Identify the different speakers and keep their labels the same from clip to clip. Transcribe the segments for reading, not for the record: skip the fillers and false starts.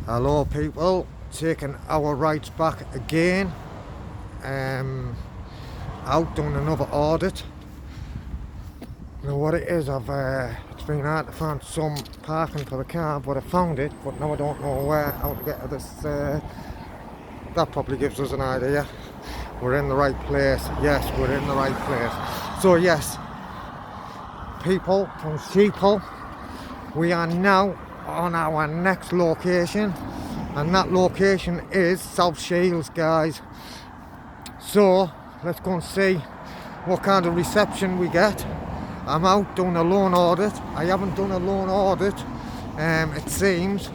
Speaker 1: Hello people, taking our rights back again. Out doing another audit. You know what it is, it's been hard to find some parking for the car, but I found it, but now I don't know how to get to this. That probably gives us an idea. We're in the right place. Yes, we're in the right place. So yes, people from Sheeple, we are now on our next location, and that location is South Shields, guys. So let's go and see what kind of reception we get. I'm out doing a loan audit. I haven't done a loan audit, it seems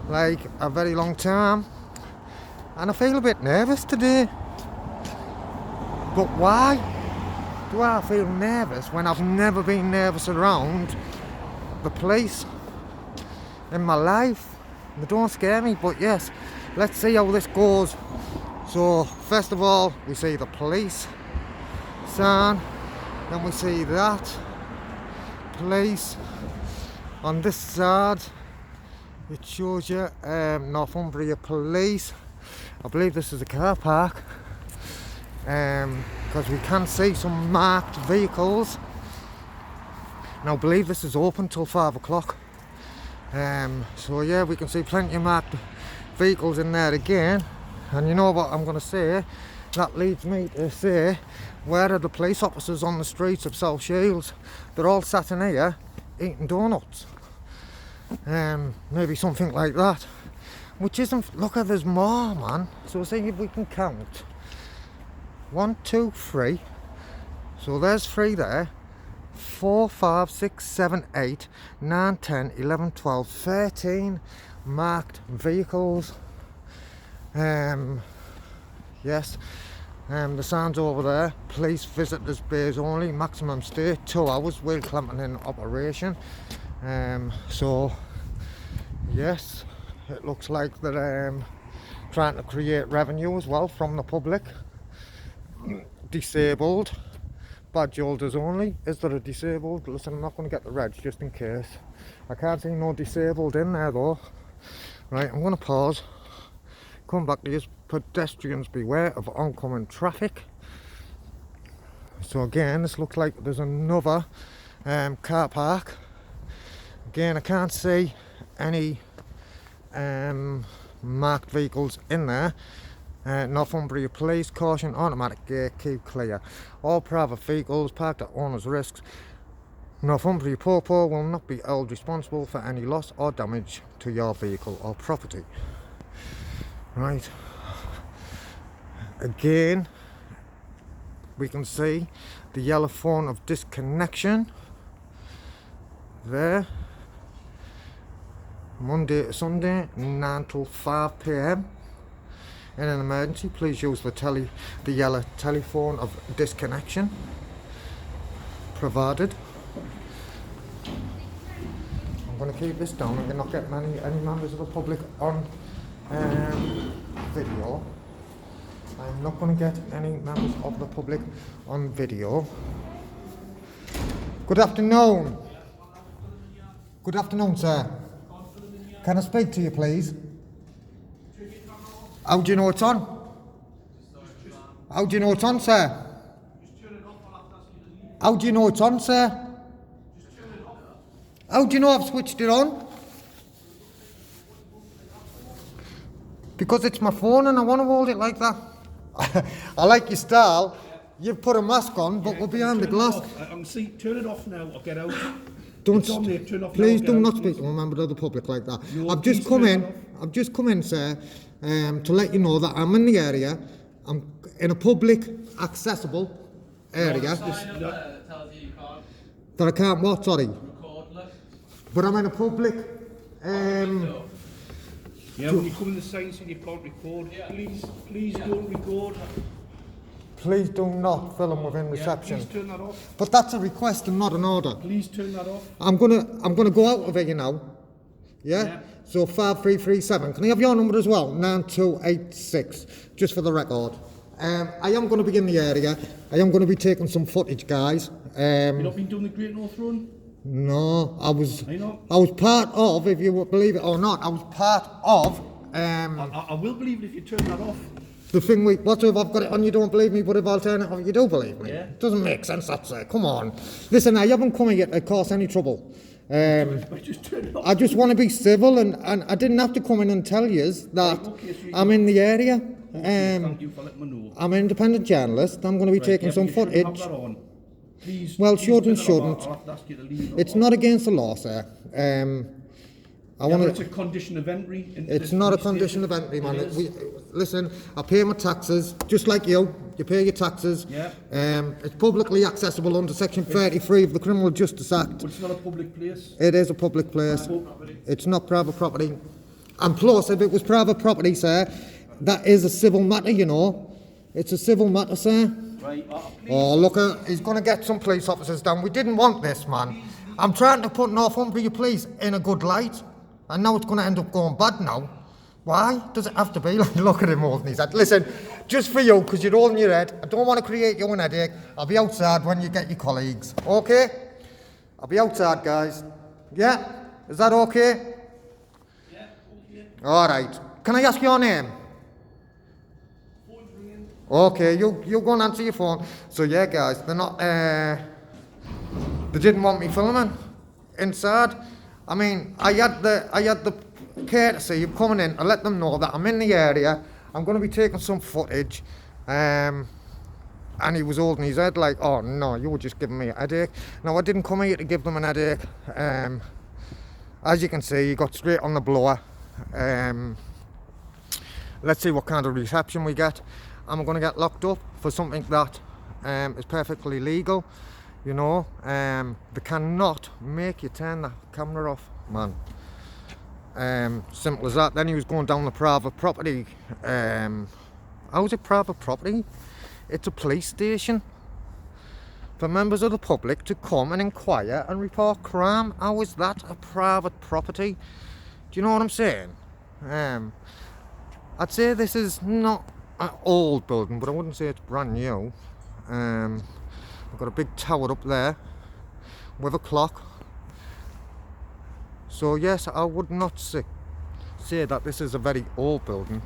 Speaker 1: like a very long time, and I feel a bit nervous today. But why do I feel nervous when I've never been nervous around the police in my life? They don't scare me, but yes, let's see how this goes. So first of all, we see the police sign, then we see that police. On this side it shows you Northumbria Police. I believe this is a car park, because we can see some marked vehicles. Now I believe this is open till 5 o'clock. So yeah, we can see plenty of marked vehicles in there again. And you know what I'm going to say? That leads me to say, where are the police officers on the streets of South Shields? They're all sat in here eating donuts. Maybe something like that. Which isn't, look, there's more, man. So see if we can count. 1, 2, 3. So there's 3 there. 4, 5, 6, 7, 8, 9, 10, 11, 12, 13 marked vehicles. Yes, the sign's over there. Police visitors bays only, maximum stay 2 hours, wheel clamping in operation. So yes, it looks like they're trying to create revenue as well from the public. Disabled badge holders only. Is there a disabled? Listen, I'm not going to get the reds just in case. I can't see no disabled in there though. Right, I'm going to pause. Come back to this. Pedestrians beware of oncoming traffic. So again, this looks like there's another car park. Again, I can't see any marked vehicles in there. Northumbria Police, caution, automatic gate, keep clear. All private vehicles parked at owner's risks. Northumbria Popo will not be held responsible for any loss or damage to your vehicle or property. Right. Again, we can see the yellow phone of disconnection there. Monday to Sunday, 9 till 5 p.m. In an emergency, please use the yellow telephone of disconnection provided. I'm going to keep this down. I'm going to not get any members of the public on video. I'm not going to get any members of the public on video. Good afternoon. Good afternoon, sir. Can I speak to you, please? How do you know it's on? How do you know it's on, sir? How do you know it's on, sir? How do you know I've switched it on? Because it's my phone and I want to hold it like that. I like your style. You've put a mask on, but we're behind the glass.
Speaker 2: I can see, turn it off now or get out.
Speaker 1: Don't,
Speaker 2: on there, turn off
Speaker 1: please
Speaker 2: now,
Speaker 1: do
Speaker 2: get
Speaker 1: not
Speaker 2: out,
Speaker 1: speak
Speaker 2: please.
Speaker 1: to a member of the public like that.
Speaker 2: No,
Speaker 1: I've just come in, sir, to let you know that I'm in the area. I'm in a public, accessible area. That I can't what, sorry? But I'm in a public,
Speaker 2: Yeah, when you come in the sign saying you can't record, please don't record.
Speaker 1: please do not film within reception.
Speaker 2: Please turn that off.
Speaker 1: But that's a request and not an order.
Speaker 2: Please turn that off.
Speaker 1: I'm gonna go out of here now. Yeah? So 5337. Can I have your number as well? 9286. Just for the record. I am going to be in the area. I am going to be taking some footage, guys.
Speaker 2: You've not been doing the Great North Run?
Speaker 1: No, I was
Speaker 2: I know.
Speaker 1: part of, if you would believe it or not, I was part of
Speaker 2: I will believe it if you turn that off.
Speaker 1: the thing with, what if I've got it on, you don't believe me, but if alternative, you do believe me?
Speaker 2: Yeah.
Speaker 1: Doesn't make sense, that's it, come on. Listen, I haven't come here to cause any trouble.
Speaker 2: Just turn it off.
Speaker 1: I just want to be civil, and I didn't have to come in and tell you that
Speaker 2: Right, okay, so
Speaker 1: I'm in the area.
Speaker 2: Thank you for letting me know.
Speaker 1: I'm an independent journalist, I'm going to be taking some
Speaker 2: You shouldn't have
Speaker 1: footage.
Speaker 2: that on. Please,
Speaker 1: Well,
Speaker 2: please
Speaker 1: shouldn't,
Speaker 2: turn it off.
Speaker 1: shouldn't.
Speaker 2: I'll have to ask you to leave it
Speaker 1: It's
Speaker 2: on.
Speaker 1: not against the law, sir. I want
Speaker 2: It's
Speaker 1: to.
Speaker 2: a condition of entry.
Speaker 1: It's not a condition of entry, man.
Speaker 2: It is.
Speaker 1: Listen, I pay my taxes, just like you. You pay your taxes.
Speaker 2: Yeah.
Speaker 1: It's publicly accessible under Section 33 of the Criminal Justice Act.
Speaker 2: But it's not a public place.
Speaker 1: It is a public place. It's not private property. And plus, if it was private property, sir, that is a civil matter, you know. It's a civil matter, sir.
Speaker 2: Right, please.
Speaker 1: Oh, look, he's going to get some police officers down. We didn't want this, man. I'm trying to put Northumbria Police in a good light. And now it's going to end up going bad now. Why does it have to be like, look at him holding his head. Listen, just for you, because you're holding your head, I don't want to create you an headache. I'll be outside when you get your colleagues, okay? I'll be outside, guys. Yeah? Is that okay?
Speaker 2: Yeah, okay.
Speaker 1: All right. Can I ask your name?
Speaker 2: Phone's ringing.
Speaker 1: Okay, you go and answer your phone. So yeah, guys, they're not, they didn't want me filming inside. I mean, I had the courtesy of coming in to let them know that I'm in the area. I'm going to be taking some footage. And he was holding his head like, oh no, you were just giving me a headache. No, I didn't come here to give them an headache. As you can see, he got straight on the blower. Let's see what kind of reception we get. I'm going to get locked up for something that is perfectly legal. You know, they cannot make you turn the camera off, man. Simple as that. Then he was going down the private property. How is it private property? It's a police station for members of the public to come and inquire and report crime. How is that a private property? Do you know what I'm saying? I'd say this is not an old building, but I wouldn't say it's brand new. I've got a big tower up there with a clock. So yes, I would not say that this is a very old building.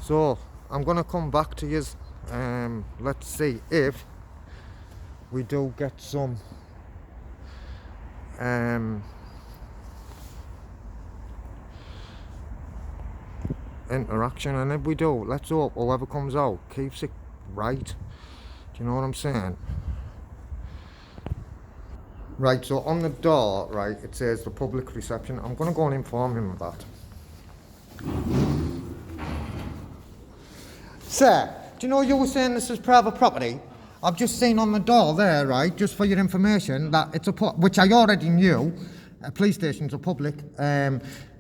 Speaker 1: So I'm gonna come back to you. Let's see if we do get some interaction, and if we do, let's hope whoever comes out keeps it right. Do you know what I'm saying? Right, so on the door, right, it says the public reception. I'm going to go and inform him of that. Sir, do you know you were saying this is private property? I've just seen on the door there, right, just for your information, that it's which I already knew, police stations are public,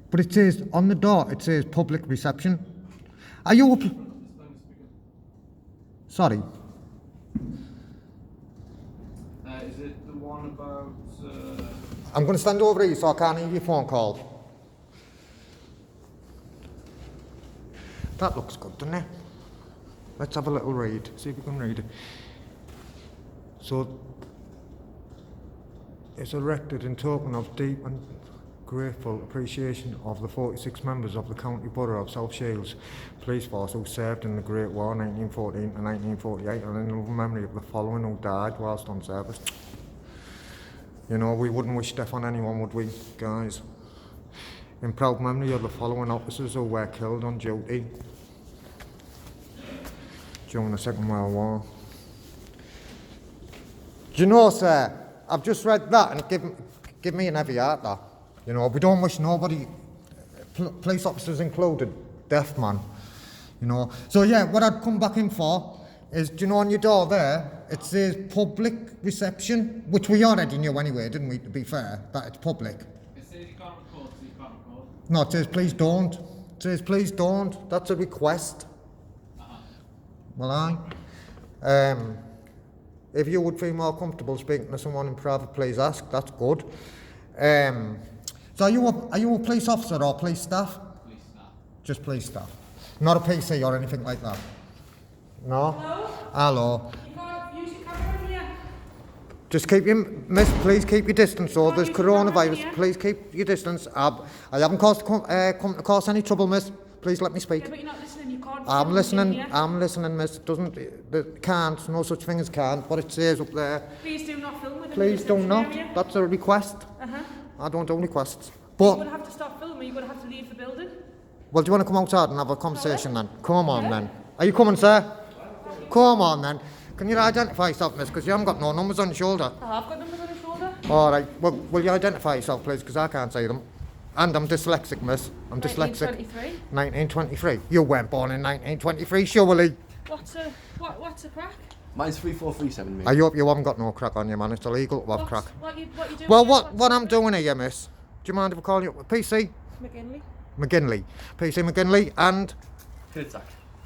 Speaker 1: but it says on the door, it says public reception. Are you sorry?
Speaker 3: Is it the one about...
Speaker 1: I'm going to stand over here so I can't hear your phone call. That looks good, doesn't it? Let's have a little read, see if we can read it. So, it's erected in token of deep and grateful appreciation of the 46 members of the County Borough of South Shields Police Force who served in the Great War 1914 and 1948, and in memory of the following who died whilst on service. You know, we wouldn't wish death on anyone, would we, guys? In proud memory of the following officers who were killed on duty during the Second World War. Do you know, sir, I've just read that and give me an heavy heart, that. You know, we don't wish nobody, police officers included, death, man. You know, so yeah, what I'd come back in for is, do you know on your door there, it says public reception, which we already knew anyway, didn't we, to be fair, that it's public.
Speaker 3: It says you can't record, so you can't record.
Speaker 1: No, it says please don't. It says please don't. That's a request. Well, if you would feel more comfortable speaking to someone in private, please ask. That's good. So are you a police officer or police staff?
Speaker 3: Police staff.
Speaker 1: Just police staff. Not a PC or anything like that. No?
Speaker 4: Hello?
Speaker 1: Hello.
Speaker 4: You can't use your camera
Speaker 1: Just keep your, miss, please keep your distance. So there's
Speaker 2: you can come around
Speaker 1: coronavirus.
Speaker 2: here.
Speaker 1: Please keep your distance. I haven't caused come to cause any trouble, miss. Please let me speak.
Speaker 2: Yeah, but you're not listening. You can't.
Speaker 1: I'm
Speaker 2: film
Speaker 1: listening.
Speaker 2: in here.
Speaker 1: I'm listening, miss. Can't. No such thing as can't. What it says up there.
Speaker 2: Please do not film within
Speaker 1: Please
Speaker 2: the
Speaker 1: do
Speaker 2: reception
Speaker 1: not.
Speaker 2: area.
Speaker 1: That's a request.
Speaker 2: Uh-huh.
Speaker 1: I don't do requests.
Speaker 2: You're
Speaker 1: But
Speaker 2: going to have to stop filming. You're going to have to leave the building.
Speaker 1: well, do you want to come outside and have a conversation then? Come on then. Are you coming, sir? Come on then. Can you identify yourself, miss? Because you haven't got no numbers on your shoulder.
Speaker 2: I have got numbers on your shoulder.
Speaker 1: All right. Well, will you identify yourself, please? Because I can't say them. And I'm dyslexic, miss. I'm dyslexic.
Speaker 2: 1923.
Speaker 1: 1923. You weren't born in 1923, surely.
Speaker 2: What's a crack?
Speaker 4: Mine's 3437, mate.
Speaker 1: I hope you haven't got no crack on you, man. It's illegal to have
Speaker 2: What's-
Speaker 1: crack.
Speaker 2: What you doing?
Speaker 1: Well,
Speaker 2: here?
Speaker 1: what
Speaker 2: What's
Speaker 1: I'm doing here, miss? Do you mind if I call you PC
Speaker 2: McGinley.
Speaker 1: McGinley? PC McGinley and
Speaker 4: Kritzak.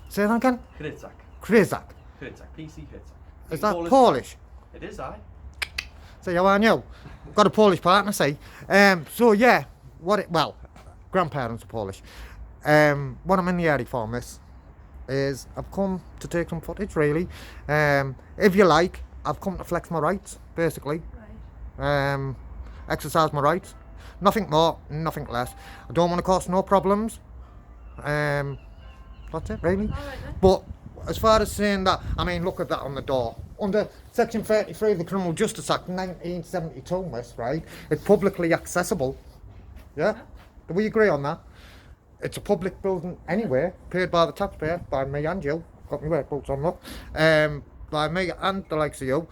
Speaker 1: say that again.
Speaker 4: Kritzak.
Speaker 1: Krizak.
Speaker 4: Kritzak. PC Kritzak.
Speaker 1: Is that Polish?
Speaker 4: It is, aye.
Speaker 1: See how I know? Got a Polish partner, see. So yeah, well, grandparents are Polish. What I'm in the area for, miss, is I've come to take some footage, really. If you like, I've come to flex my rights, basically.
Speaker 2: Right.
Speaker 1: Exercise my rights. Nothing more, nothing less. I don't want to cause no problems. That's it, really.
Speaker 2: All right then.
Speaker 1: But as far as saying that, I mean, look at that on the door. Under Section 33 of the Criminal Justice Act 1972, miss, right? It's publicly accessible. Yeah? Do we agree on that? It's a public building anyway, paid by the taxpayer, by me and you. Got my work boots on, look. By me and the likes of you.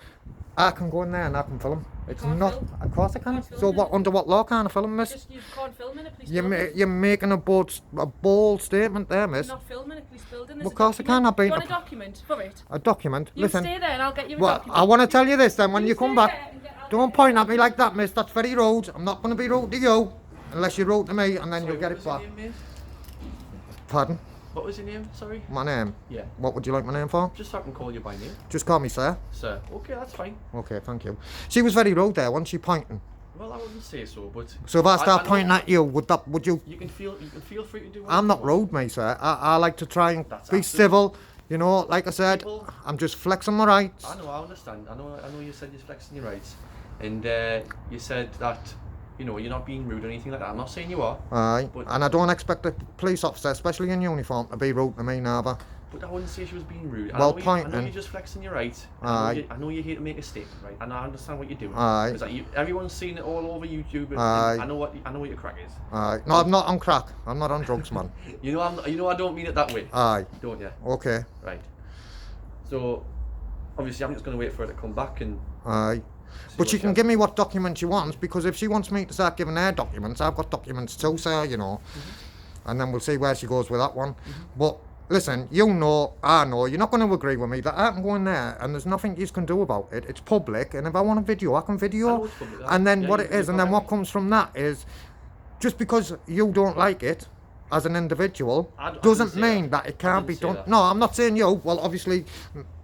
Speaker 1: I can go in there and I can film. It's
Speaker 2: can't
Speaker 1: not,
Speaker 2: film.
Speaker 1: of course I can.
Speaker 2: Can't film
Speaker 1: So
Speaker 2: in
Speaker 1: what?
Speaker 2: it.
Speaker 1: Under what law can I film, miss?
Speaker 2: Just you can't film in a police
Speaker 1: You're,
Speaker 2: building.
Speaker 1: you're making a bold statement there, miss.
Speaker 2: Not filming a police building.
Speaker 1: Well, of course I can, I've
Speaker 2: Do
Speaker 1: been-
Speaker 2: you want a document for it?
Speaker 1: A document.
Speaker 2: You
Speaker 1: Listen.
Speaker 2: stay there and I'll get you a
Speaker 1: Well,
Speaker 2: document.
Speaker 1: I want to tell you this then when you come
Speaker 2: stay
Speaker 1: back.
Speaker 2: there and I'll
Speaker 1: Don't
Speaker 2: get
Speaker 1: point at me like that, miss. That's very rude. I'm not going to be rude to you unless you're rude to me and then you'll get it back.
Speaker 4: Name, mate?
Speaker 1: Pardon?
Speaker 4: What was your name? Sorry.
Speaker 1: My name?
Speaker 4: Yeah.
Speaker 1: What would you like my name for?
Speaker 4: Just so I can call you by name,
Speaker 1: Just call me sir.
Speaker 4: sir. Okay, that's fine.
Speaker 1: Okay, thank you. She was very rude there, wasn't she, pointing?
Speaker 4: Well, I wouldn't say so, but.
Speaker 1: So if I start
Speaker 4: know
Speaker 1: pointing at you, would you?
Speaker 4: You can feel free to do.
Speaker 1: I'm not
Speaker 4: whatever you
Speaker 1: rude, mate, sir. I like to try and
Speaker 4: That's
Speaker 1: be
Speaker 4: absolutely-
Speaker 1: civil. You know, like I said,
Speaker 4: People-
Speaker 1: I'm just flexing my rights.
Speaker 4: want. I know, I understand. I know you said you're flexing your rights, and you said that you're not being rude or anything like that. I'm not saying you are,
Speaker 1: Aye,
Speaker 4: But-
Speaker 1: and I don't expect a police officer, especially in uniform, to be rude to me neither.
Speaker 4: but I wouldn't say she was being rude.
Speaker 1: Well,
Speaker 4: I know
Speaker 1: pointing.
Speaker 4: you're just flexing your rights.
Speaker 1: Aye.
Speaker 4: I know you're here to make a statement, right? And I understand what you're doing.
Speaker 1: Aye.
Speaker 4: Because everyone's seen it all over YouTube. And
Speaker 1: Aye.
Speaker 4: I know what your crack is.
Speaker 1: Aye, no, I'm not on crack. I'm not on drugs, man.
Speaker 4: You know I don't mean it that way,
Speaker 1: Aye,
Speaker 4: don't you?
Speaker 1: okay,
Speaker 4: Right. So obviously I'm just going to wait for her to come back and.
Speaker 1: aye.
Speaker 4: see
Speaker 1: But
Speaker 4: what
Speaker 1: she can give me what documents she wants, because if she wants me to start giving her documents, I've got documents too, sir, you know. And then we'll see where she goes with that one. But listen, you know, I know, you're not going to agree with me that I can go in there and there's nothing you can do about it. It's public, and if I want a video, I can
Speaker 4: I
Speaker 1: video.
Speaker 4: know it's public,
Speaker 1: And then
Speaker 4: yeah,
Speaker 1: what
Speaker 4: you-
Speaker 1: it is,
Speaker 4: you've
Speaker 1: and
Speaker 4: got
Speaker 1: then what
Speaker 4: everything.
Speaker 1: comes from that is, just because you don't like it as an individual,
Speaker 4: I didn't
Speaker 1: doesn't
Speaker 4: say
Speaker 1: mean
Speaker 4: that.
Speaker 1: that it
Speaker 4: I
Speaker 1: can't be
Speaker 4: didn't say
Speaker 1: done.
Speaker 4: that.
Speaker 1: No, I'm not saying you. Well, obviously,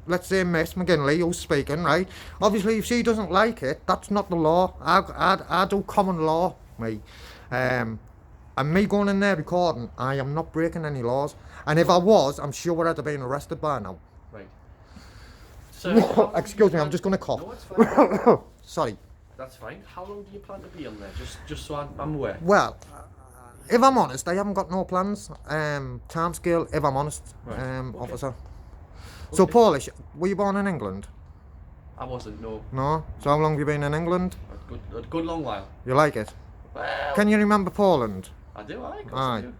Speaker 1: let's say Miss McGinley, who's speaking, right? Obviously, if she doesn't like it, that's not the law. I do common law, me. And me going in there recording, I am not breaking any laws. And if I was, I'm sure I'd have been arrested by now.
Speaker 4: Right. So how long do
Speaker 1: Excuse
Speaker 4: you
Speaker 1: me, I'm
Speaker 4: plan-
Speaker 1: just going to cough.
Speaker 4: No, it's fine.
Speaker 1: Sorry.
Speaker 4: That's fine. How long do you plan to be on there? Just so I'm aware.
Speaker 1: Well, if I'm honest, I haven't got no plans. Timescale, if I'm honest,
Speaker 4: Right, okay.
Speaker 1: officer. So,
Speaker 4: Okay.
Speaker 1: Polish, were you born in England?
Speaker 4: I wasn't. No.
Speaker 1: No? So how long have you been in England?
Speaker 4: A good long while.
Speaker 1: You like it?
Speaker 4: Well,
Speaker 1: Can you remember Poland?
Speaker 4: I do. I of course
Speaker 1: Aye.
Speaker 4: I do.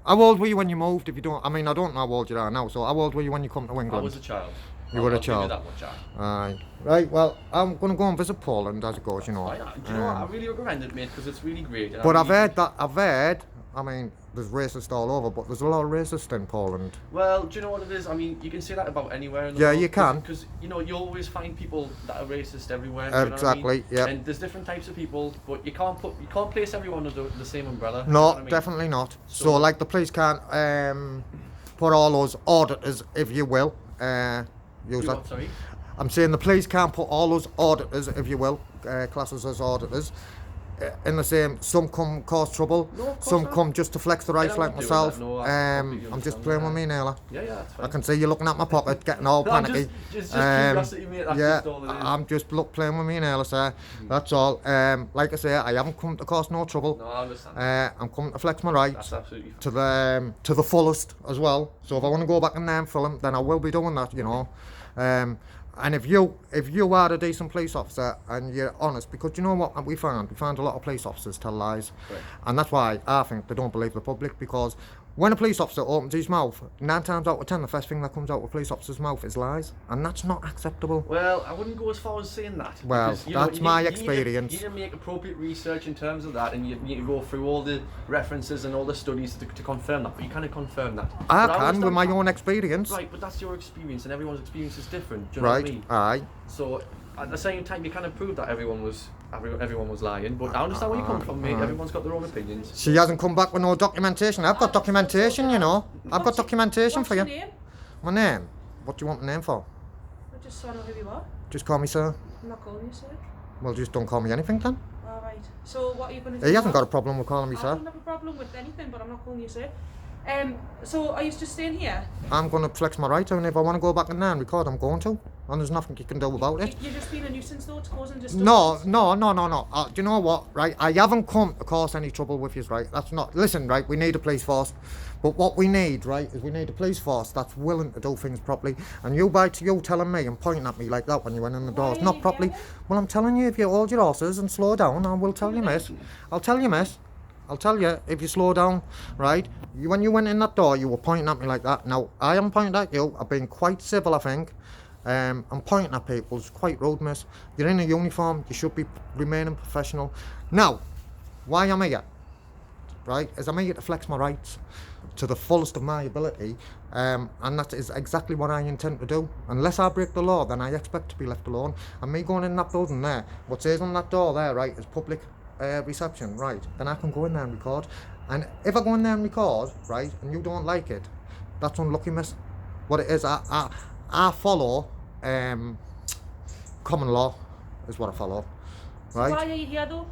Speaker 1: How old were you when you moved? If you don't, I mean, I don't know how old you are now. So how old were you when you come to
Speaker 4: I
Speaker 1: England?
Speaker 4: was a child.
Speaker 1: You were a
Speaker 4: I'll give
Speaker 1: child.
Speaker 4: that much,
Speaker 1: Aye. Right. Well, I'm gonna go and visit Poland as it goes. You know.
Speaker 4: do you know what? I really recommend it, mate, because it's really great. and
Speaker 1: But
Speaker 4: I
Speaker 1: I've
Speaker 4: really-
Speaker 1: heard that. I've heard. I mean, there's racists all over, but there's a lot of racists in Poland.
Speaker 4: Well, do you know what it is? I mean, you can say that about anywhere in the
Speaker 1: Yeah,
Speaker 4: world.
Speaker 1: you can.
Speaker 4: Because you always find people that are racist everywhere. do you know what I
Speaker 1: Exactly,
Speaker 4: mean?
Speaker 1: yeah.
Speaker 4: And there's different types of people, but you can't place everyone under the same umbrella. do you
Speaker 1: No,
Speaker 4: know what I mean?
Speaker 1: definitely not. So,
Speaker 4: So-
Speaker 1: like, the police can't put all those auditors, if you will, use
Speaker 4: You
Speaker 1: that.
Speaker 4: what, sorry?
Speaker 1: I'm saying the police can't put all those auditors, if you will, classes as auditors, in the same. Some come cause trouble.
Speaker 4: No, of course
Speaker 1: Some
Speaker 4: not.
Speaker 1: come just to flex the rights
Speaker 4: Yeah,
Speaker 1: like
Speaker 4: I'm not doing
Speaker 1: myself.
Speaker 4: that. No, I completely
Speaker 1: I'm just
Speaker 4: understand
Speaker 1: playing with
Speaker 4: that.
Speaker 1: me, Naylor.
Speaker 4: Yeah, that's fine.
Speaker 1: I can see you looking at my pocket, getting all
Speaker 4: No, I'm
Speaker 1: panicky.
Speaker 4: just curiosity, mate. That's
Speaker 1: yeah,
Speaker 4: just all it is.
Speaker 1: I'm just playing with me, Naylor, sir. That's all. Like I say, I haven't come to cause no trouble.
Speaker 4: No, I understand.
Speaker 1: I'm coming to flex my rights
Speaker 4: That's absolutely fine.
Speaker 1: to the fullest as well. So if I want to go back in there and film, then I will be doing that, you know. And if you are a decent police officer and you're honest, because you know what we found a lot of police officers tell lies,
Speaker 4: Right.
Speaker 1: and that's why I think they don't believe the public, because when a police officer opens his mouth, 9 times out of 10 the first thing that comes out of a police officer's mouth is lies, and that's not acceptable.
Speaker 4: Well, I wouldn't go as far as saying that.
Speaker 1: Well,
Speaker 4: because,
Speaker 1: that's my
Speaker 4: you
Speaker 1: experience.
Speaker 4: need to make appropriate research in terms of that, and you need to go through all the references and all the studies to confirm that. But you can't confirm that.
Speaker 1: I
Speaker 4: But
Speaker 1: can
Speaker 4: always
Speaker 1: with my
Speaker 4: don't-
Speaker 1: own experience.
Speaker 4: Right, but that's your experience, and everyone's experience is different. Do you know what I
Speaker 1: Right,
Speaker 4: mean?
Speaker 1: aye.
Speaker 4: So at the same time, you can't prove that everyone was lying. But I understand where you come from, mate. Everyone's got their own opinions.
Speaker 1: She hasn't come back with no documentation. I've got documentation, you know. I've got documentation
Speaker 5: What's
Speaker 1: for
Speaker 5: your
Speaker 1: you.
Speaker 5: name?
Speaker 1: My name? What do you want the name for?
Speaker 5: I just saw who you are.
Speaker 1: Just call me sir.
Speaker 5: I'm not calling you, sir.
Speaker 1: Well, just don't call me anything then.
Speaker 5: Alright. So what are you going to do?
Speaker 1: He hasn't got a problem with calling me
Speaker 5: I
Speaker 1: sir.
Speaker 5: don't have a problem with anything, but I'm not calling you sir. So are you just staying here?
Speaker 1: I'm going to flex my right, and if I want to go back in there and record, I'm going to. And there's nothing you can do about it.
Speaker 5: You're just being a nuisance though, it's causing
Speaker 1: No,
Speaker 5: disturbance.
Speaker 1: no. Do you know what, right? I haven't come to cause any trouble with you, right? That's not... Listen, right, we need a police force. But what we need, right, is we need a police force that's willing to do things properly. And you telling me and pointing at me like that when you went in the doors,
Speaker 5: Why are
Speaker 1: not
Speaker 5: you
Speaker 1: properly.
Speaker 5: yelling?
Speaker 1: Well, I'm telling you, if you hold your horses and slow down, I will tell you, miss. I'll tell you, miss. I'll tell you, if you slow down, right? When you went in that door, you were pointing at me like that. Now, I am pointing at you. I've been quite civil, I think. I'm pointing at people. It's quite rude, miss. You're in a uniform. You should be remaining professional. Now, why am I here? Right? Is I'm here to flex my rights to the fullest of my ability. And that is exactly what I intend to do. Unless I break the law, then I expect to be left alone. And me going in that building there, what says on that door there, right, is public reception, right? Then I can go in there and record. And if I go in there and record, right, and you don't like it, that's unlucky, miss. What it is, I follow common law, is what I follow,
Speaker 5: So
Speaker 1: right?
Speaker 5: why are you here though?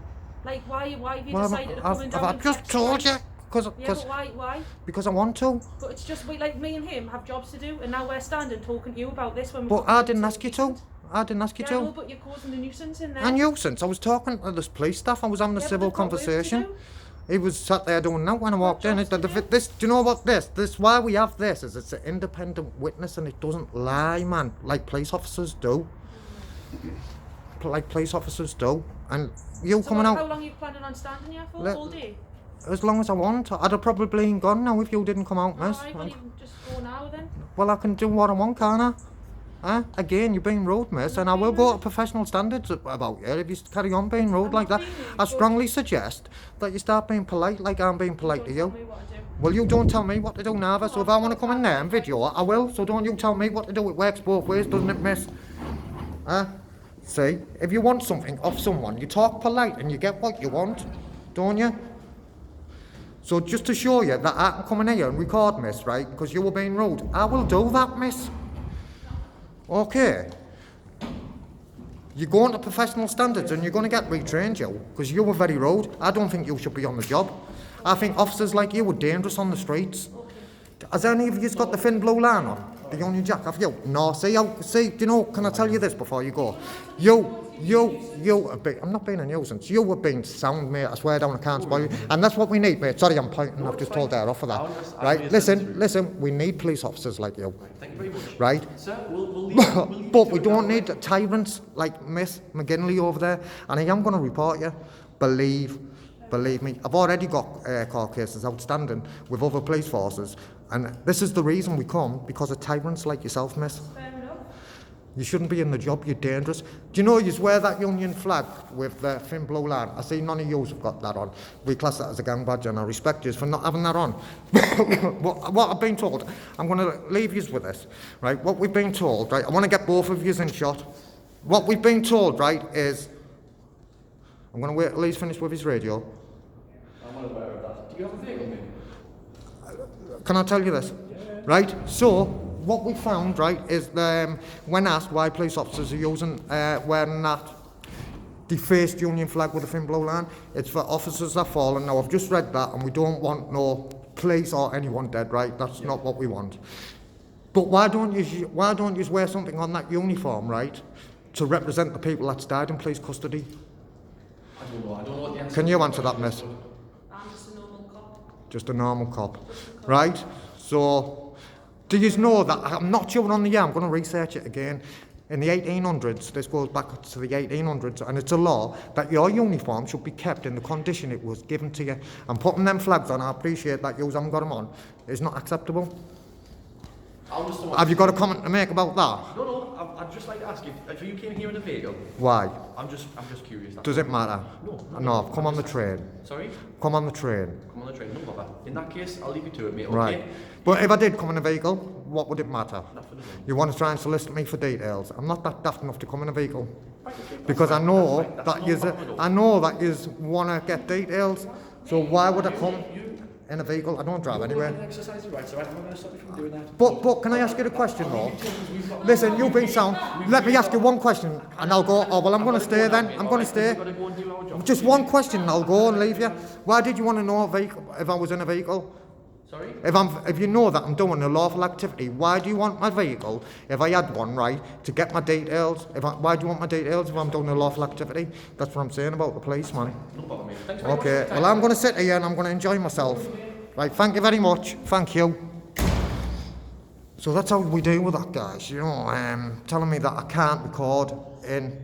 Speaker 5: Like why have you
Speaker 1: Well,
Speaker 5: decided to come in down
Speaker 1: I've
Speaker 5: and
Speaker 1: just
Speaker 5: flex your
Speaker 1: told you,
Speaker 5: rights?
Speaker 1: because
Speaker 5: Yeah, but why?
Speaker 1: because I want to.
Speaker 5: But it's just like me and him have jobs to do, and now we're standing talking to you about this when.
Speaker 1: But I didn't ask you to. I didn't ask you
Speaker 5: Yeah, I know,
Speaker 1: to.
Speaker 5: but you're causing a nuisance in there.
Speaker 1: A nuisance. I was talking to this police staff. I was having a
Speaker 5: Yeah, but
Speaker 1: civil
Speaker 5: they've got work to
Speaker 1: conversation.
Speaker 5: do.
Speaker 1: He was sat there doing that when I walked in.
Speaker 5: jobs to do.
Speaker 1: This, do you know what this? Why we have this is it's an independent witness and it doesn't lie, man, like police officers do. Like police officers do. And you
Speaker 5: So
Speaker 1: coming
Speaker 5: how
Speaker 1: out
Speaker 5: long are you planning on standing here for?
Speaker 1: Let-
Speaker 5: All day?
Speaker 1: as long as I want. I'd have probably been gone now if you didn't come out, miss.
Speaker 5: Alright, well you can just go now then.
Speaker 1: Well, I can do what I want, can't I? Again, you're being rude, miss, and I will go to professional standards about you if you carry on being rude
Speaker 5: I'm
Speaker 1: like
Speaker 5: not
Speaker 1: that.
Speaker 5: being rude,
Speaker 1: I
Speaker 5: but-
Speaker 1: strongly suggest that you start being polite like I'm being polite to
Speaker 5: Don't
Speaker 1: you.
Speaker 5: tell me what to do.
Speaker 1: Well, you don't tell me what to do neither, so if I want to come in there and video, I will, so don't you tell me what to do. It works both ways, doesn't it, miss? See, if you want something off someone, you talk polite and you get what you want, don't you? So just to show you that I can come in here and record, miss, right, because you were being rude, I will do that, miss. Okay. You're going to professional standards and you're going to get retrained, you, because you were very rude. I don't think you should be on the job. I think officers like you are dangerous on the streets. Has any of you got the thin blue line on? The Union Jack, have you? No, see, do you know, can I tell you this before you go? You have been, I'm not being a nuisance, you have been sound, mate, I swear down, I can't spoil you. And that's what we need, mate. Sorry, I'm pointing, I've just told her off for that. Right, listen, we need police officers like you.
Speaker 4: Thank you very much.
Speaker 1: Right?
Speaker 4: Sir, we'll leave
Speaker 1: But we don't need tyrants like Miss McGinley over there. And I am going to report you. Believe me. I've already got court cases outstanding with other police forces. And this is the reason we come, because of tyrants like yourself, miss.
Speaker 5: Fair enough.
Speaker 1: You shouldn't be in the job, you're dangerous. Do you know you wear that Union flag with the thin blue line? I see none of you have got that on. We class that as a gang badge and I respect you for not having that on. what I've been told, I'm going to leave you with this, right? What we've been told, right? I want to get both of you in shot. What we've been told, right, is... I'm going to wait till he's finished with his radio.
Speaker 4: I'm not aware of that. Do you have a vehicle, mate?
Speaker 1: Can I tell you this? Right, so what we found, right, is when asked why police officers are using wearing that defaced Union flag with a thin blue line. It's for officers that fallen. Now, I've just read that, and we don't want no police or anyone dead, right? That's not what we want. But why don't you wear something on that uniform, right, to represent the people that's died in police custody?
Speaker 4: I don't know what the answer
Speaker 1: Can you answer that, miss?
Speaker 5: I'm just a normal cop.
Speaker 1: Just a normal cop, right? So, do you know that, I'm not sure on the year, I'm going to research it again. In the 1800s, this goes back to the 1800s, and it's a law that your uniform should be kept in the condition it was given to you. And putting them flags on, I appreciate that you haven't got them on, is not acceptable. Have you got a comment to make about that?
Speaker 4: No, I'd just like to ask you, if you came here in a vehicle,
Speaker 1: Why?
Speaker 4: I'm just curious.
Speaker 1: Does it matter? No, come on the train.
Speaker 4: Sorry?
Speaker 1: Come on the train.
Speaker 4: Come on the train, no bother. In that case, I'll leave you to it, mate, okay?
Speaker 1: Right. But if I did come in a vehicle, what would it matter?
Speaker 4: Nothing at all.
Speaker 1: You want to try and solicit me for details? I'm not that daft enough to come in a vehicle. Because I know that you want to get details. So why would I come in a vehicle? I don't drive anywhere.
Speaker 4: Exercise your rights, alright? I'm not going to stop you from doing that.
Speaker 1: But can I ask you a question though? Listen, you've been sound. Let me ask you one question and I'll go, oh well, I'm going to stay then. I'm going to stay. Just one question and I'll go and leave you. Why did you want to know if I was in a vehicle?
Speaker 4: Sorry?
Speaker 1: If you know that I'm doing a lawful activity, why do you want my vehicle, if I had one, right, to get my details? Why do you want my details if I'm doing a lawful activity? That's what I'm saying about the police, man.
Speaker 4: No bother, mate. Thanks very much.
Speaker 1: Okay, well I'm going to sit here and I'm going to enjoy myself. Right, thank you very much. Thank you. So that's how we deal with that, guys. You know, telling me that I can't record in,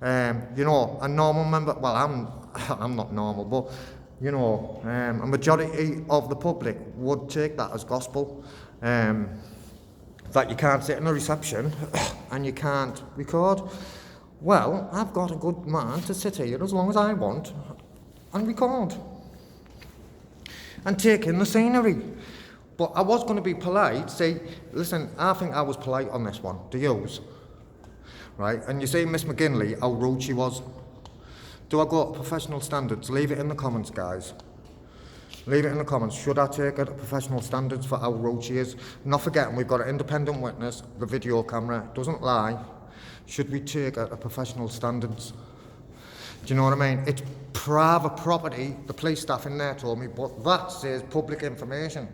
Speaker 1: you know, a normal member. Well, I'm not normal, but you know, a majority of the public would take that as gospel. That you can't sit in a reception and you can't record. Well, I've got a good man to sit here as long as I want and record. And take in the scenery. But I was going to be polite, say, listen, I think I was polite on this one, do yous? Right, and you see Miss McGinley, how rude she was. Do I go to professional standards? Leave it in the comments, guys. Leave it in the comments. Should I take her to professional standards for how rude she is? Not forgetting, we've got an independent witness, the video camera, doesn't lie. Should we take her to professional standards? Do you know what I mean? It's private property, the police staff in there told me, but that says public information.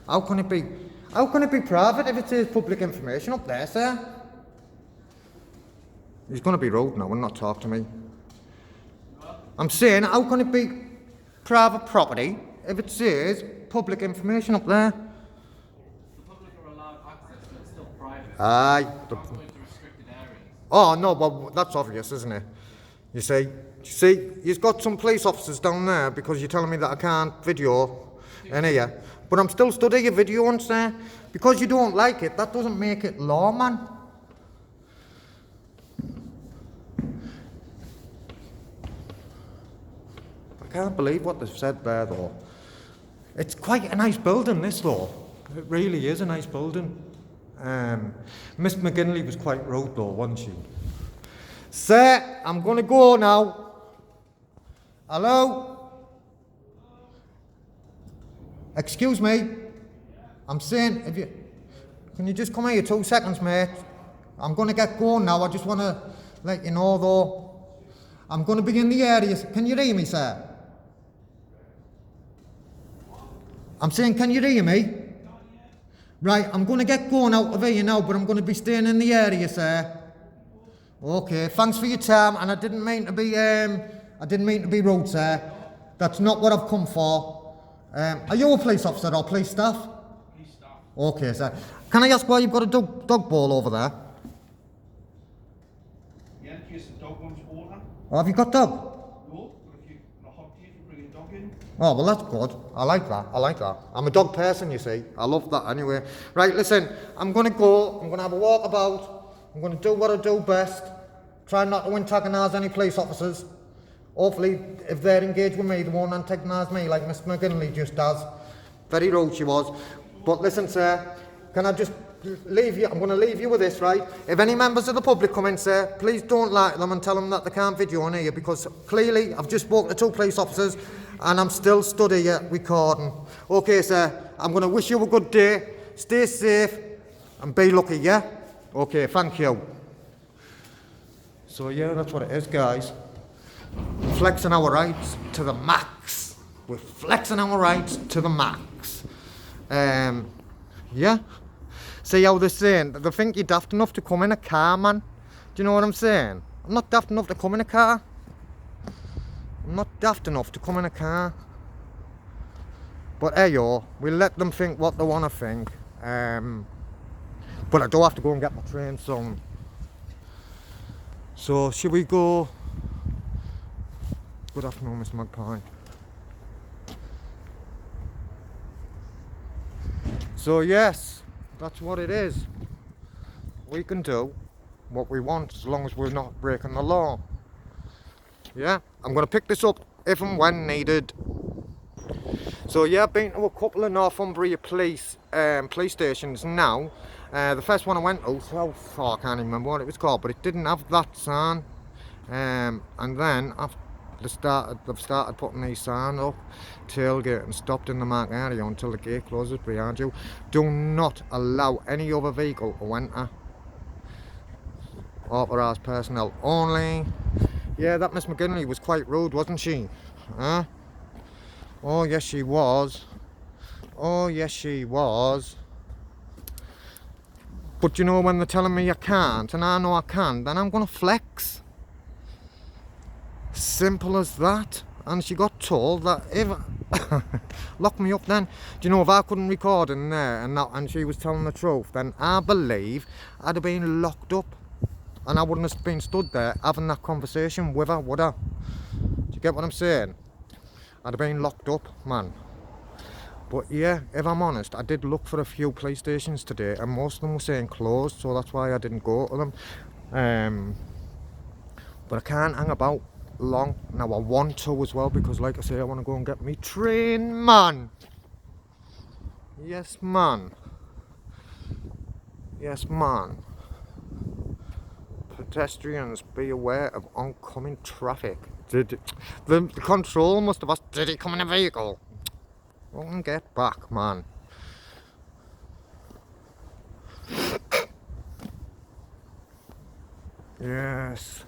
Speaker 1: How can it be private if it says public information up there, sir? He's going to be rude now and not talk to me. I'm saying, how can it be private property if it says public information up there?
Speaker 3: The public are allowed access, but it's still private.
Speaker 1: Aye.
Speaker 3: Not going to restricted areas.
Speaker 1: Oh, no, well, that's obvious, isn't it? You see, you've got some police officers down there because you're telling me that I can't video in here. But I'm still studying your video on, sir. Because you don't like it, that doesn't make it law, man. I can't believe what they've said there, though. It's quite a nice building, this, though. It really is a nice building. Miss McGinley was quite rude, though, wasn't she? Sir, I'm going to go now. Hello? Excuse me. I'm saying, can you just come here 2 seconds, mate? I'm going to get going now. I just want to let you know, though. I'm going to be in the area. Can you hear me, sir? I'm saying, can you hear me? Right, I'm going to get going out of here now, but I'm going to be staying in the area, sir. Okay, thanks for your time, and I didn't mean to be rude, sir. That's not what I've come for. Are you a police officer or police staff?
Speaker 2: Police staff.
Speaker 1: Okay, sir. Can I ask why you've got a dog ball over there?
Speaker 2: Yeah, in case the dog wants water.
Speaker 1: Oh, have you got dog?
Speaker 2: No, but if you're on a hot day, you bring a dog in.
Speaker 1: Oh, well, that's good. I like that. I'm a dog person, you see. I love that anyway. Right, listen, I'm going to go. I'm going to have a walk about. I'm going to do what I do best. Try not to antagonise any police officers. Hopefully, if they're engaged with me, they won't antagonise me like Miss McGinley just does. Very rude she was. But listen, sir, can I just leave you? I'm going to leave you with this, right? If any members of the public come in, sir, please don't lie to them and tell them that they can't video on here, because clearly I've just spoken to 2 police officers and I'm still stood here recording. Okay, sir, I'm going to wish you a good day. Stay safe and be lucky, yeah? Okay, thank you. So yeah, that's what it is, guys. flexing our rights to the max. We're flexing our rights to the max. Yeah. See how they're saying? They think you're daft enough to come in a car, man. Do you know what I'm saying? I'm not daft enough to come in a car. I'm not daft enough to come in a car. But hey yo, we'll let them think what they want to think. But I do have to go and get my train soon. So should we go? Good afternoon, Mr. Magpie. So yes, that's what it is. We can do what we want as long as we're not breaking the law. Yeah, I'm going to pick this up if and when needed. So yeah, I've been to a couple of Northumbria police stations now. The first one I went to, so far I can't remember what it was called, but it didn't have that sign. And then after they've started putting these signs up, tailgate and stopped in the marked area until the gate closes behind you. Do not allow any other vehicle to enter. Authorised personnel only. Yeah, that Miss McGinley was quite rude, wasn't she? Huh? Oh yes she was. Oh yes she was. But you know, when they're telling me I can't and I know I can, then I'm gonna flex. Simple as that. And she got told that if lock me up then. Do you know, if I couldn't record in there and she was telling the truth, then I believe I'd have been locked up. And I wouldn't have been stood there having that conversation with her, would I? Do you get what I'm saying? I'd have been locked up, man. But yeah, if I'm honest, I did look for a few police stations today and most of them were saying closed, so that's why I didn't go to them. But I can't hang about long. Now I want to as well, because like I say, I want to go and get me train, man. Yes, man. Yes, man. Pedestrians, be aware of oncoming traffic. The control must have asked, did he come in a vehicle? Go and get back, man. Yes.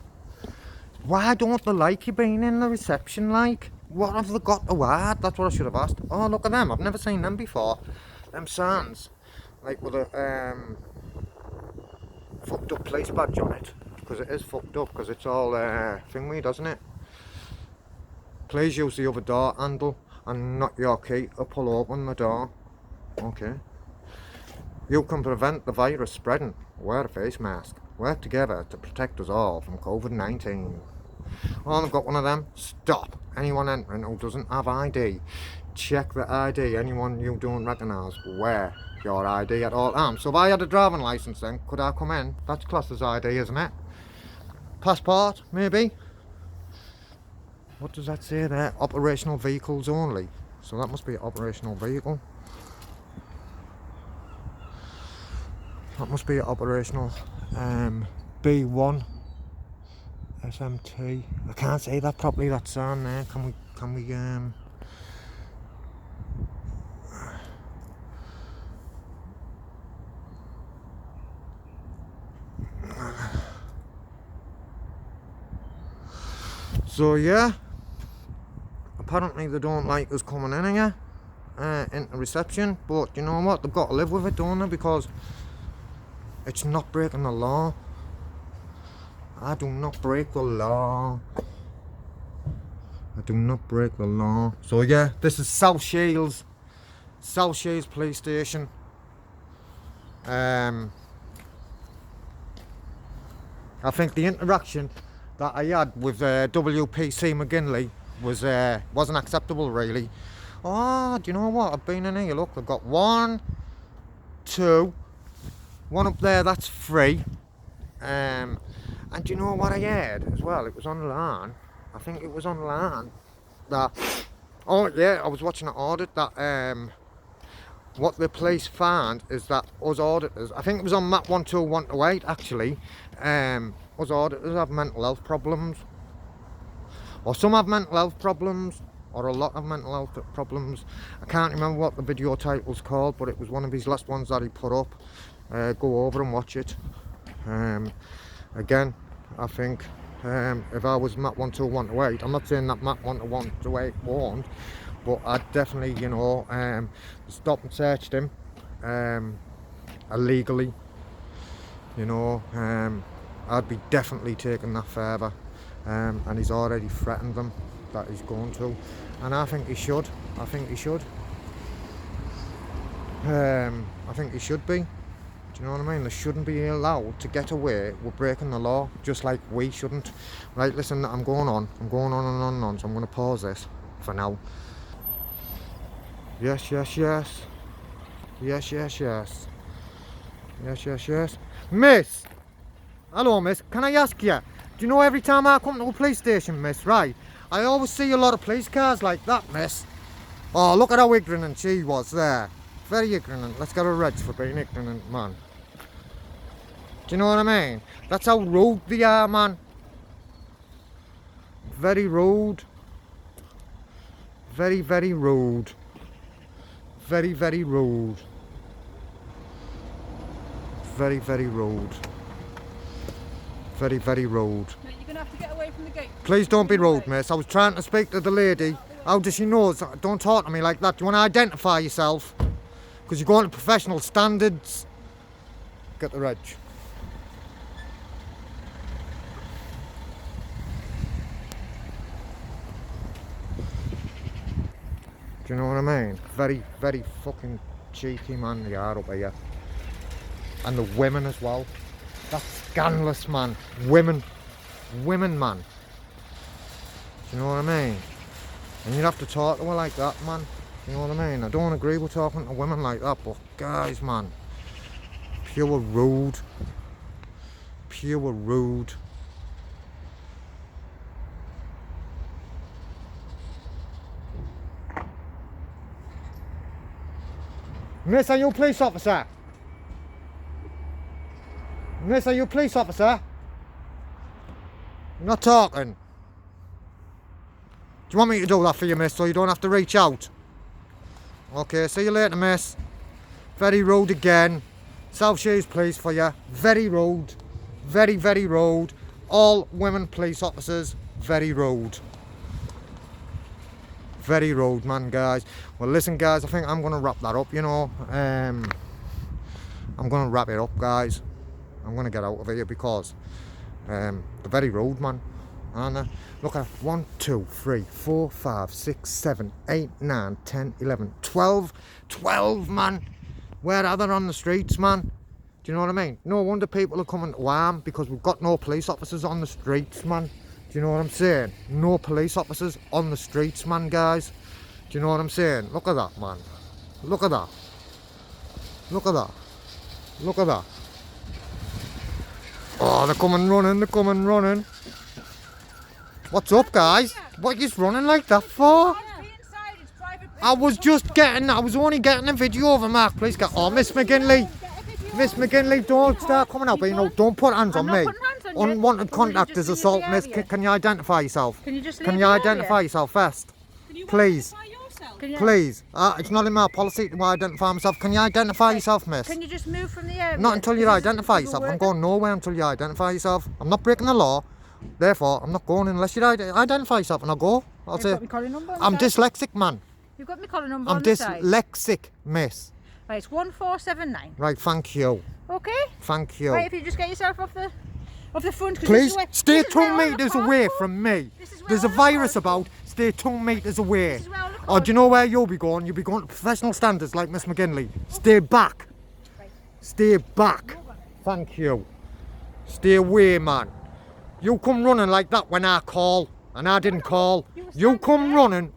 Speaker 1: Why don't they like you being in the reception, like? What have they got to add? That's what I should have asked. Oh, look at them. I've never seen them before. Them signs. Like with a fucked up place badge on it. Because it is fucked up, because it's all thingy, doesn't it? Please use the other door handle and not your key to pull open the door. Okay. You can prevent the virus spreading. Wear a face mask. Work together to protect us all from COVID-19. Oh, they've got one of them. Stop. Anyone entering who doesn't have ID, check the ID. Anyone you don't recognise, wear your ID at all times. So if I had a driving licence then, could I come in? That's classed as ID, isn't it? Passport, maybe? What does that say there? Operational vehicles only. So that must be an operational vehicle. That must be an operational B1 SMT. I can't say that properly, that sign there. Can we So yeah, apparently they don't like us coming in here into reception, but you know what, they've got to live with it, don't they? Because it's not breaking the law. I do not break the law. I do not break the law. So yeah, this is South Shields police station. I think the interaction that I had with WPC McGinley wasn't acceptable, really. Oh, do you know what? I've been in here. Look, I've got 1, 2, one up there. That's free. And do you know what I heard as well? It was online. I think it was online that. Oh yeah, I was watching an audit that. What the police found is that us auditors, I think it was on map 12128 actually, us auditors have mental health problems. Or some have mental health problems, or a lot of mental health problems. I can't remember what the video title's called, but it was one of his last ones that he put up. Go over and watch it. Again, I think if I was Mat 12128. I'm not saying that Mat 12128 won't, but I'd definitely, you know, stop and searched him illegally. You know, I'd be definitely taking that further, and he's already threatened them that he's going to, and I think he should. I think he should. I think he should be. Do you know what I mean? They shouldn't be allowed to get away with breaking the law, just like we shouldn't. Right, listen, I'm going on and on, so I'm going to pause this for now. Yes, yes, yes. Yes, yes, yes. Yes, yes, yes. Miss! Hello, miss. Can I ask you? Do you know every time I come to a police station, miss, right? I always see a lot of police cars like that, miss. Oh, look at how ignorant she was there. Very ignorant. Let's get a reg for being ignorant, man. Do you know what I mean? That's how rude they are, man. Very rude. Very, very rude. Very, very rude. Very, very rude. Very, very rude.
Speaker 5: Mate, you're going to have to get away from the gate.
Speaker 1: Please don't be rude, miss. I was trying to speak to the lady. How does she know? Don't talk to me like that. Do you want to identify yourself? Because you're going to professional standards. Get the reg. Do you know what I mean? Very, very fucking cheeky, man, they are up here. And the women as well. That's scandalous, man. Women, man. Do you know what I mean? And you'd have to talk to her like that, man. You know what I mean? I don't agree with talking to women like that, but guys, man, pure rude. Pure rude. Miss, are you a police officer? Miss, are you a police officer? I'm not talking. Do you want me to do that for you, miss, so you don't have to reach out? Okay, see you later, miss. Very rude again. South Shields Police for you. Very rude. Very, very rude. All women police officers, very rude. Very rude, man, guys. Well, listen, guys, I think I'm going to wrap that up, you know. I'm going to wrap it up, guys. I'm going to get out of here because they're very rude, man. And look at 1, 2, 3, 4, 5, 6, 7, 8, 9, 10, 11, 12. 12, man. Where are they on the streets, man? Do you know what I mean? No wonder people are coming to harm because we've got no police officers on the streets, man. Do you know what I'm saying? No police officers on the streets, man, guys. Do you know what I'm saying? Look at that, man. Look at that. Look at that. Look at that. Oh, they're coming running, they're coming running. What's up, guys? What are you running like that for? I was only getting a video of a Mark. Please get. Oh, Miss McGinley. Miss McGinley, don't start coming out, but you know, don't put hands on me. Unwanted contact is assault, miss. Can you identify yourself? Can you identify yourself first? Please. Please. It's not in my policy to identify myself. Can you identify yourself, miss?
Speaker 5: Can you just move from the area?
Speaker 1: Not until you identify yourself. I'm going nowhere until you identify yourself. I'm not breaking the law. Therefore, I'm not going unless you identify yourself, and I'll go. I'll say, I'm dyslexic, man.
Speaker 5: You've got my collar number
Speaker 1: I'm
Speaker 5: on the side.
Speaker 1: dyslexic, miss.
Speaker 5: Right, it's 1479.
Speaker 1: Right, thank you.
Speaker 5: Okay.
Speaker 1: Thank you.
Speaker 5: Right, if you just get yourself off the front.
Speaker 1: Please, stay 2 meters away from me. There's a virus about. Stay 2 meters away. Or do you know where you'll be going? You'll be going to professional standards like Miss McGinley. Stay back. Stay back. Thank you. Stay away, man. You come running like that when I call, and I didn't call. You come running,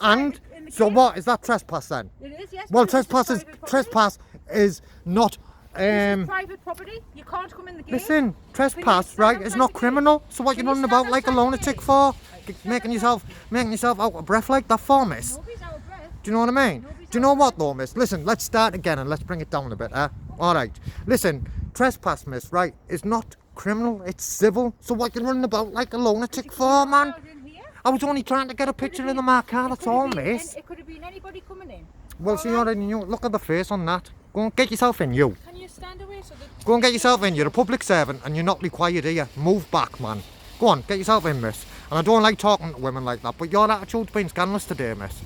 Speaker 1: and so what? Is that trespass then?
Speaker 5: It is, yes.
Speaker 1: Well, trespass is not.
Speaker 5: This is private property. You can't come in the gate.
Speaker 1: Listen, trespass, right? It's not criminal. So what you running about like a lunatic for? Making yourself out of breath like that for, miss?
Speaker 5: Nobody's out of breath.
Speaker 1: Do you know what I mean? Do you know what though, miss? Listen, let's start again and let's bring it down a bit, All right. Listen, trespass, miss, right, is not criminal. It's civil. So what you running about like a lunatic for, man? I was only trying to get a picture of the mark car. That's all, miss.
Speaker 5: It could have been anybody coming in.
Speaker 1: Well, she already knew. Look at the face on that. Go and get yourself in, you.
Speaker 5: Can you stand away so that...
Speaker 1: Go and get yourself in. You're a public servant and you're not required here. Move back, man. Go on, get yourself in, miss. And I don't like talking to women like that, but your attitude's been scandalous today, miss.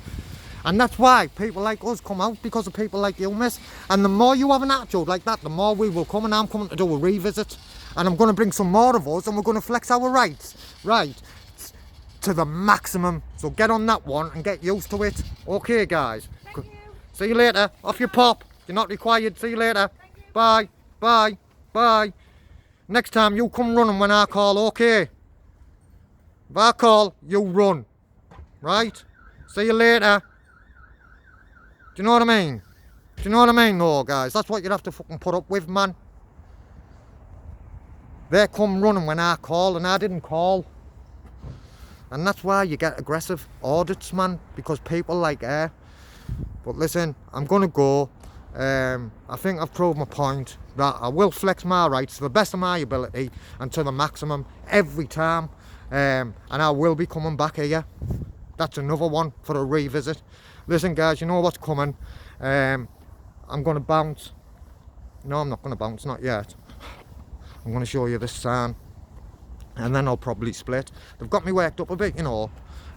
Speaker 1: And that's why people like us come out, because of people like you, miss. And the more you have an attitude like that, the more we will come, and I'm coming to do a revisit. And I'm going to bring some more of us, and we're going to flex our rights, right, to the maximum. So get on that one and get used to it. Okay, guys.
Speaker 5: Thank you.
Speaker 1: See you later. Off your pop. You're not required. See you later. Bye. Bye. Bye. Next time you come running when I call, okay? If I call, you run. Right? See you later. Do you know what I mean? Do you know what I mean, though, guys? That's what you'd have to fucking put up with, man. They come running when I call, and I didn't call. And that's why you get aggressive audits, man, because people like her. But listen, I'm going to go. I think I've proved my point that I will flex my rights to the best of my ability and to the maximum every time. And I will be coming back here. That's another one for a revisit. Listen, guys, you know what's coming. I'm going to bounce. No, I'm not going to bounce, not yet. I'm going to show you this sign. And then I'll probably split. They've got me worked up a bit, you know.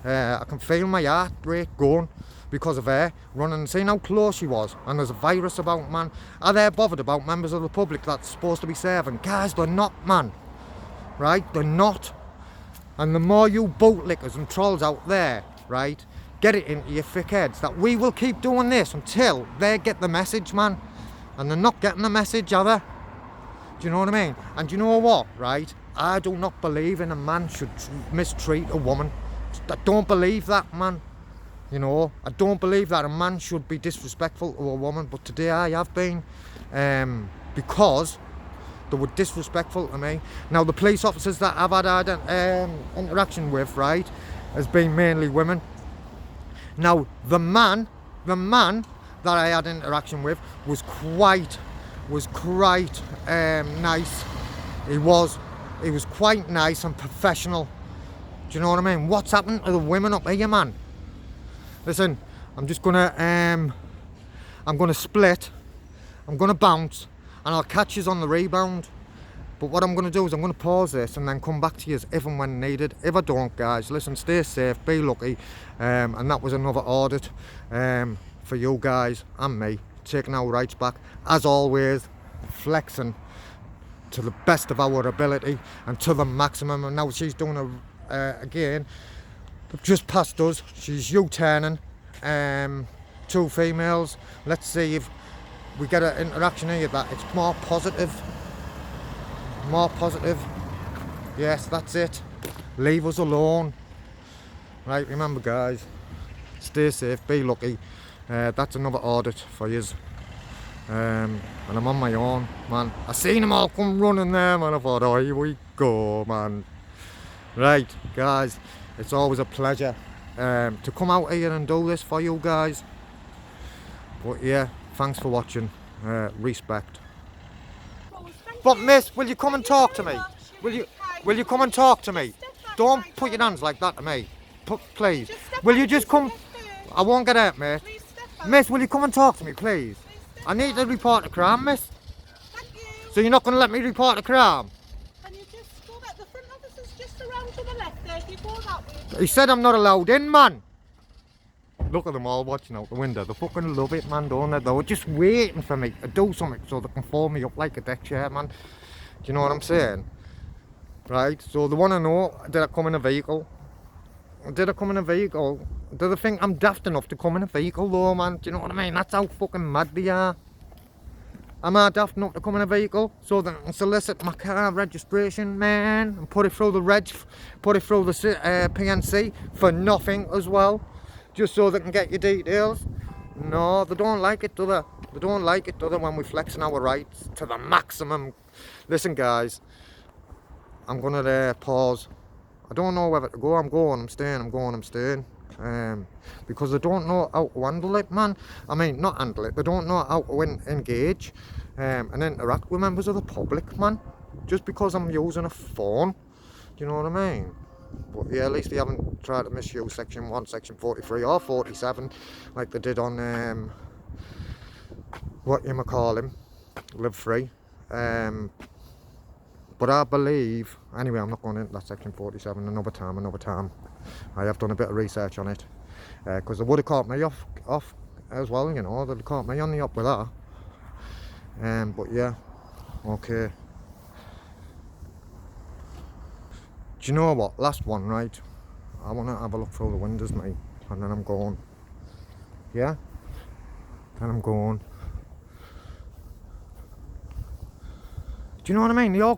Speaker 1: I can feel my heart rate going because of her running and seeing how close she was. And there's a virus about, man. Are they bothered about members of the public that's supposed to be serving? Guys, they're not, man. Right? They're not. And the more you bootlickers and trolls out there, right, get it into your thick heads that we will keep doing this until they get the message, man. And they're not getting the message, are they? Do you know what I mean? And you know what, right? I do not believe in a man should mistreat a woman. I don't believe that, man. You know, I don't believe that a man should be disrespectful to a woman. But today I have been, because they were disrespectful to me. Now, the police officers that I've had interaction with, right, has been mainly women. Now, the man that I had interaction with was quite nice. He was quite nice and professional. Do you know what I mean? What's happened to the women up here, man? Listen, I'm gonna split, I'm gonna bounce, and I'll catch you on the rebound. But what I'm gonna do is I'm gonna pause this and then come back to you if and when needed. If I don't, guys, listen, stay safe, be lucky. And that was another audit for you guys and me, taking our rights back. As always, flexing to the best of our ability and to the maximum. And now she's doing again, just past us. She's U-turning, 2 females. Let's see if we get an interaction here that it's more positive. Yes, that's it. Leave us alone. Right, remember, guys, stay safe, be lucky. That's another audit for yous. And I'm on my own, man. I seen them all come running there, man. I thought, oh, here we go, man. Right, guys, it's always a pleasure to come out here and do this for you guys. But yeah, thanks for watching. Respect. But miss, will you come and talk to me? Will you come and talk to me? Don't put your hands like that to me. Please. Will you just come? I won't get out, mate. Miss, will you come and talk to me, please? I need to report a crime, miss.
Speaker 6: Thank you.
Speaker 1: So you're not going to let me report a crime?
Speaker 6: Can you just go back? The front officer's just around to the left there. If you go that way.
Speaker 1: He said I'm not allowed in, man. Look at them all watching out the window. They fucking love it, man, don't they? They were just waiting for me to do something so they can fold me up like a deck chair, man. Do you know what I'm saying? Right, so they want to know, did I come in a vehicle? Did I come in a vehicle? Do they think I'm daft enough to come in a vehicle though, man? Do you know what I mean? That's how fucking mad they are. Am I daft enough to come in a vehicle so they can solicit my car registration, man, and put it through the reg, put it through the PNC for nothing as well, just so they can get your details? No, they don't like it, do they? They don't like it, do they, when we're flexing our rights to the maximum. Listen, guys, I'm gonna pause. I don't know whether to go. I'm going, I'm staying. Because they don't know how to handle it, man. I mean, not handle it, they don't know how to engage and interact with members of the public, man. Just because I'm using a phone. Do you know what I mean? But yeah, at least they haven't tried to misuse section 1, section 43 or 47 like they did on what you might call him, live free. But I believe, anyway, I'm not going into that section 47 another time. I have done a bit of research on it, because they would have caught me off as well, you know, they'd have caught me on the up with that. But yeah, okay. Do you know what? Last one, right? I want to have a look through the windows, mate, and then I'm going. Yeah? Then I'm going. Do you know what I mean? They all